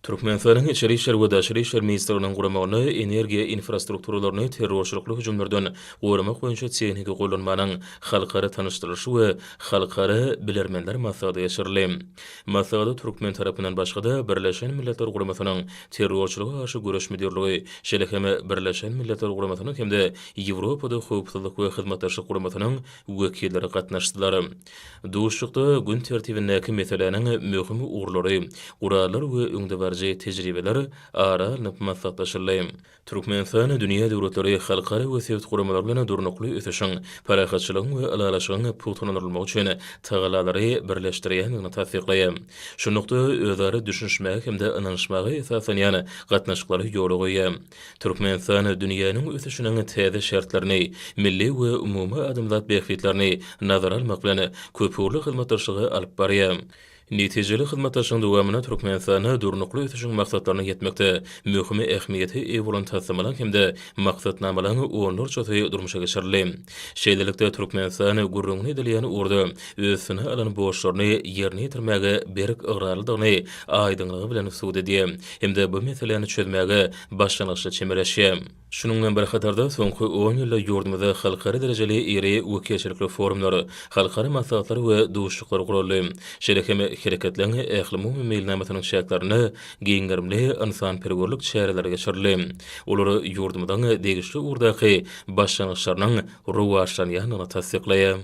Türkmenistanyň içeri işler we daşary işler ministrliginiň guramagyny energiýa infrastrukturalarını terrorçylykly hüjümlerden gorumak boýunça çeňigi gollanmanyň halkara tanışdyryşy we halkara bilermenler maslahaty geçirildi. Maslahaty Türkmen tarapyndan başga-da Birleşen Milletler Guramasynyň terrorçylyga garşy güreş müdirligi, şeýle-hem Birleşen Milletler Guramasynyň hemde Ýewropada howpsuzlyk we hyzmatdaşlyk guramasynyň wekilleri gatnaşdylar. Duşlukda gün tertibindäki meseleniň möhüm uğurlary, gurallar we öňde tejribeler ara maslahatlaşyldy. Türkmenistan dünýä döwletleri halkara we sewet guramalar bilen durnukly ösüşiň, parahatçylygyň we alalaşygyň putunlanylmagy üçin tagalary birleşdirýändigini tasdiqlaýar. Şonukda özleri düşünşmäge hemde inanşmagy esasen ýani gatnaşyklary ýoly goýar. Türkmenistan dünýäniň ösüşiniň täze şertlerini, milli we umumy adamzat beýikliklerini nazara almak bilen köpürli hyzmatdaşlygy alyp barýar. Netijeli hyzmatdaşlygyň dowamyna Türkmenistana durnukly ösüşiň maksatlaryna ýetmekde möhüm ähmiýeti ýa-bolan tasdymlanan hemde maksatnamalaryny onurçasy durmuşa geçirildi. Şeýlelikde Türkmenistan gurrunly edilýän urda özüne alan boşlaryny ýerine ýetirmäge berk ygradlygyny aýdynlygy bilen suwd edýär. Hemde bu meseleni çözmäge başlanýyşy çemereşýär. Şunundan bir hatarda soňky 10 ýylda ýurdumyzda halkara derejeli iri wekilçilikli forumlary, halkara maslahatlary we duşluklar guruldy. Şeýle-hem hereketlerini ähli meýilnamasynyň şähertlerini giňgermli insan perwerlik çäreleri geçirildi. Olary ýurdumyzyň degişli urdaky başlanýyşlarynyň ruwaşlanýanyny tasdiqlaýar.